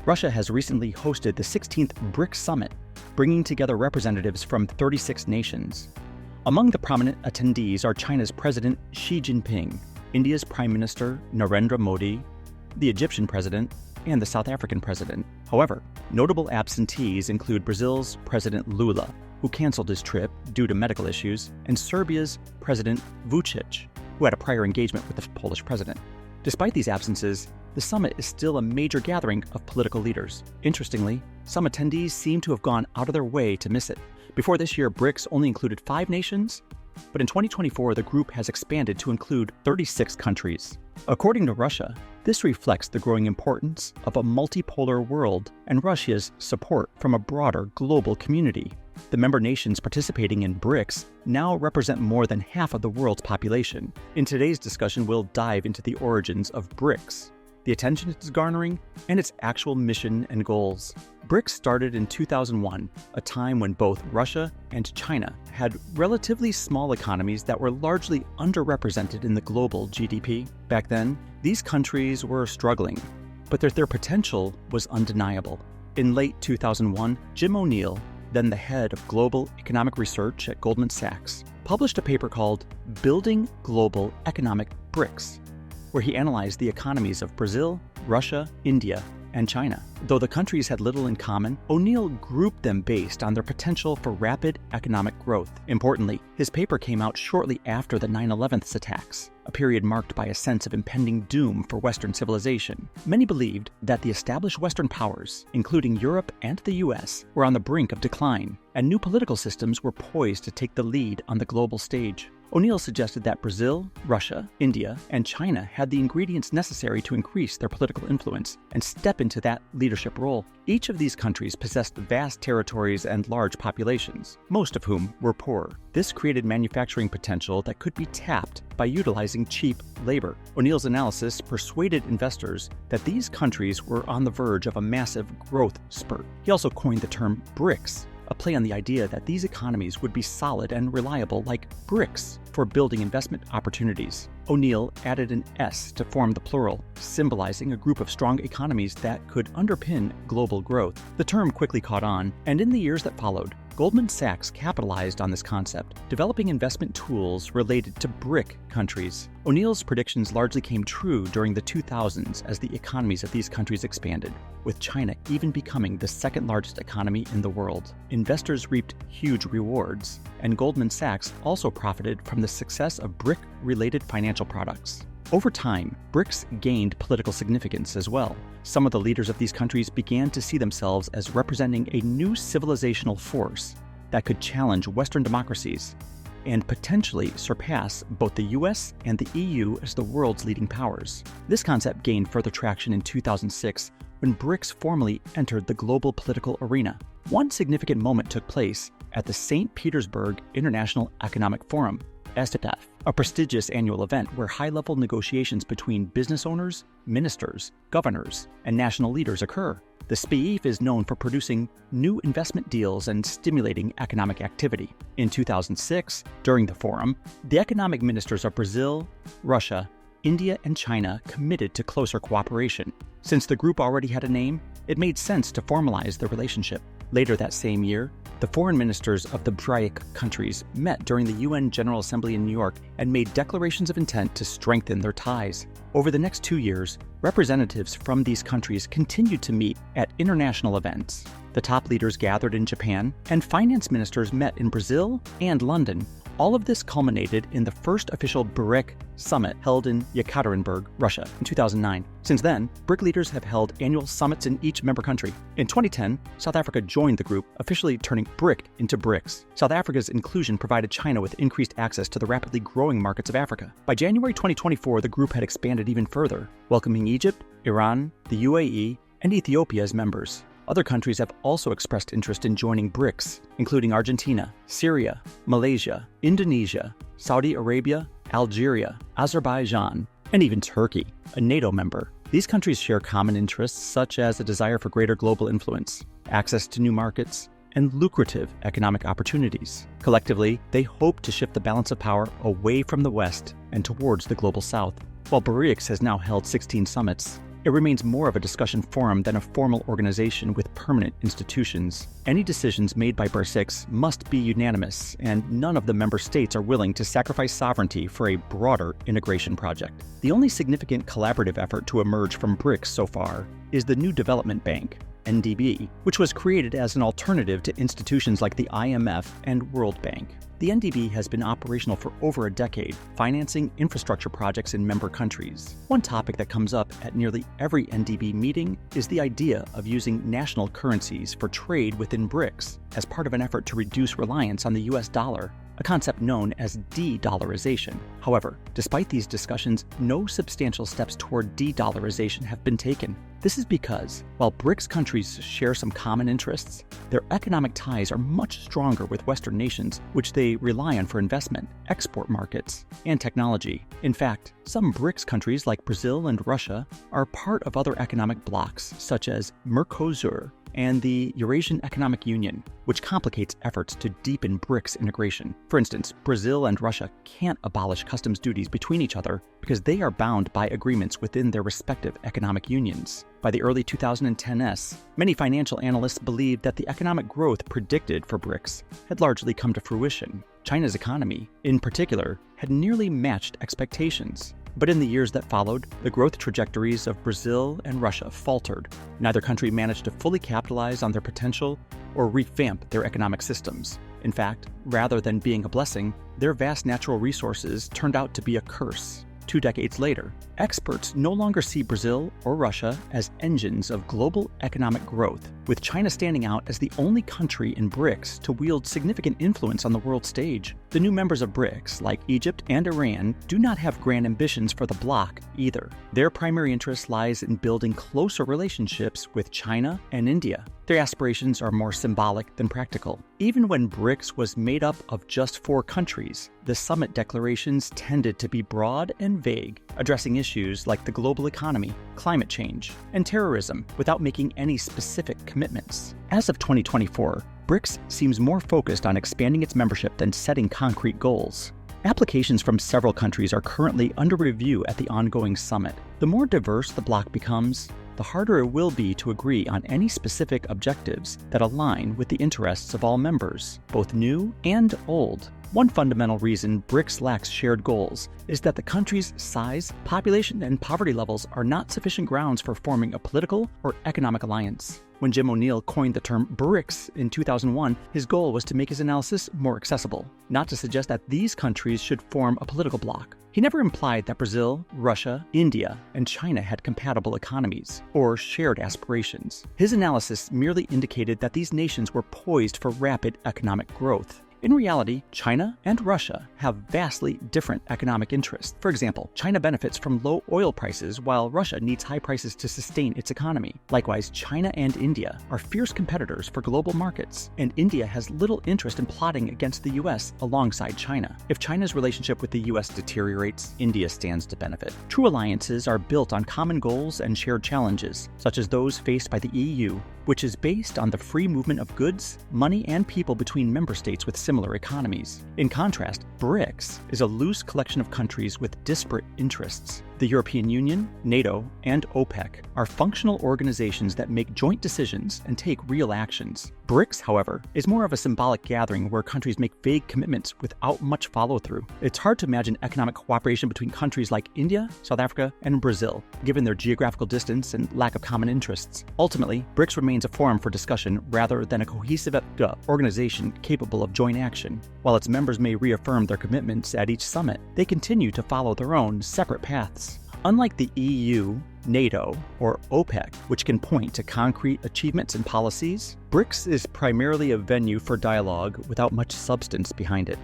Russia has recently hosted the 16th Brics Summit, bringing together representatives from 36 nations. Among the prominent attendees are China's President Xi Jinping, India's Prime Minister Narendra Modi, the Egyptian President, and the South African President. However, notable absentees include Brazil's President Lula, who canceled his trip due to medical issues, and Serbia's President Vučić, who had a prior engagement with the Polish president. Despite these absences, the summit is still a major gathering of political leaders. Interestingly, some attendees seem to have gone out of their way to miss it. Before this year, Brics only included 5 nations, but in 2024, the group has expanded to include 36 countries. According to Russia, this reflects the growing importance of a multipolar world and Russia's support from a broader global community. The member nations participating in Brics now represent more than half of the world's population. In today's discussion, we'll dive into the origins of Brics, the attention it's garnering, and its actual mission and goals. Brics started in 2001, a time when both Russia and China had relatively small economies that were largely underrepresented in the global GDP. Back then, these countries were struggling, but their potential was undeniable. In late 2001, Jim O'Neill, then the head of global economic research at Goldman Sachs, published a paper called Building Global Economic Brics, where he analyzed the economies of Brazil, Russia, India, and China. Though the countries had little in common, O'Neill grouped them based on their potential for rapid economic growth. Importantly, his paper came out shortly after the 9/11 attacks, a period marked by a sense of impending doom for Western civilization. Many believed that the established Western powers, including Europe and the US, were on the brink of decline, and new political systems were poised to take the lead on the global stage. O'Neill suggested that Brazil, Russia, India, and China had the ingredients necessary to increase their political influence and step into that leadership role. Each of these countries possessed vast territories and large populations, most of whom were poor. This created manufacturing potential that could be tapped by utilizing cheap labor. O'Neill's analysis persuaded investors that these countries were on the verge of a massive growth spurt. He also coined the term Brics, a play on the idea that these economies would be solid and reliable like bricks for building investment opportunities. O'Neill added an S to form the plural, symbolizing a group of strong economies that could underpin global growth. The term quickly caught on, and in the years that followed, Goldman Sachs capitalized on this concept, developing investment tools related to BRIC countries. O'Neill's predictions largely came true during the 2000s as the economies of these countries expanded, with China even becoming the second largest economy in the world. Investors reaped huge rewards, and Goldman Sachs also profited from the success of BRIC-related financial products. Over time, Brics gained political significance as well. Some of the leaders of these countries began to see themselves as representing a new civilizational force that could challenge Western democracies and potentially surpass both the US and the EU as the world's leading powers. This concept gained further traction in 2006 when Brics formally entered the global political arena. One significant moment took place at the St. Petersburg International Economic Forum, SPF, a prestigious annual event where high-level negotiations between business owners, ministers, governors, and national leaders occur. The SPF is known for producing new investment deals and stimulating economic activity. In 2006, during the forum, the economic ministers of Brazil, Russia, India, and China committed to closer cooperation. Since the group already had a name, it made sense to formalize the relationship. Later that same year, the foreign ministers of the BRIC countries met during the UN General Assembly in New York and made declarations of intent to strengthen their ties. Over the next 2 years, representatives from these countries continued to meet at international events. The top leaders gathered in Japan, and finance ministers met in Brazil and London. All of this culminated in the first official BRIC summit held in Yekaterinburg, Russia, in 2009. Since then, BRIC leaders have held annual summits in each member country. In 2010, South Africa joined the group, officially turning BRIC into Brics. South Africa's inclusion provided China with increased access to the rapidly growing markets of Africa. By January 2024, the group had expanded even further, welcoming Egypt, Iran, the UAE, and Ethiopia as members. Other countries have also expressed interest in joining Brics, including Argentina, Syria, Malaysia, Indonesia, Saudi Arabia, Algeria, Azerbaijan, and even Turkey, a NATO member. These countries share common interests such as a desire for greater global influence, access to new markets, and lucrative economic opportunities. Collectively, they hope to shift the balance of power away from the West and towards the global South. While Brics has now held 16 summits, it remains more of a discussion forum than a formal organization with permanent institutions. Any decisions made by Brics must be unanimous, and none of the member states are willing to sacrifice sovereignty for a broader integration project. The only significant collaborative effort to emerge from Brics so far is the New Development Bank, NDB, which was created as an alternative to institutions like the IMF and World Bank. The NDB has been operational for over a decade, financing infrastructure projects in member countries. One topic that comes up at nearly every NDB meeting is the idea of using national currencies for trade within Brics as part of an effort to reduce reliance on the US dollar, a concept known as de-dollarization. However, despite these discussions, no substantial steps toward de-dollarization have been taken. This is because, while Brics countries share some common interests, their economic ties are much stronger with Western nations, which they rely on for investment, export markets, and technology. In fact, some Brics countries like Brazil and Russia are part of other economic blocs, such as Mercosur and the Eurasian Economic Union, which complicates efforts to deepen Brics integration. For instance, Brazil and Russia can't abolish customs duties between each other because they are bound by agreements within their respective economic unions. By the early 2010s, many financial analysts believed that the economic growth predicted for Brics had largely come to fruition. China's economy, in particular, had nearly matched expectations. But in the years that followed, the growth trajectories of Brazil and Russia faltered. Neither country managed to fully capitalize on their potential or revamp their economic systems. In fact, rather than being a blessing, their vast natural resources turned out to be a curse. 2 decades later, experts no longer see Brazil or Russia as engines of global economic growth, with China standing out as the only country in Brics to wield significant influence on the world stage. The new members of Brics, like Egypt and Iran, do not have grand ambitions for the bloc either. Their primary interest lies in building closer relationships with China and India. Their aspirations are more symbolic than practical. Even when Brics was made up of just 4 countries, the summit declarations tended to be broad and vague, addressing issues like the global economy, climate change, and terrorism without making any specific commitments. As of 2024, Brics seems more focused on expanding its membership than setting concrete goals. Applications from several countries are currently under review at the ongoing summit. The more diverse the bloc becomes, the harder it will be to agree on any specific objectives that align with the interests of all members, both new and old. One fundamental reason Brics lacks shared goals is that the country's size, population, and poverty levels are not sufficient grounds for forming a political or economic alliance. When Jim O'Neill coined the term Brics in 2001, his goal was to make his analysis more accessible, not to suggest that these countries should form a political bloc. He never implied that Brazil, Russia, India, and China had compatible economies or shared aspirations. His analysis merely indicated that these nations were poised for rapid economic growth. In reality, China and Russia have vastly different economic interests. For example, China benefits from low oil prices while Russia needs high prices to sustain its economy. Likewise, China and India are fierce competitors for global markets, and India has little interest in plotting against the US alongside China. If China's relationship with the US deteriorates, India stands to benefit. True alliances are built on common goals and shared challenges, such as those faced by the EU, which is based on the free movement of goods, money, and people between member states with similar economies. In contrast, Brics is a loose collection of countries with disparate interests. The European Union, NATO, and OPEC are functional organizations that make joint decisions and take real actions. Brics, however, is more of a symbolic gathering where countries make vague commitments without much follow-through. It's hard to imagine economic cooperation between countries like India, South Africa, and Brazil, given their geographical distance and lack of common interests. Ultimately, Brics remains a forum for discussion rather than a cohesive organization capable of joint action. While its members may reaffirm their commitments at each summit, they continue to follow their own separate paths. Unlike the EU, NATO, or OPEC, which can point to concrete achievements and policies, Brics is primarily a venue for dialogue without much substance behind it.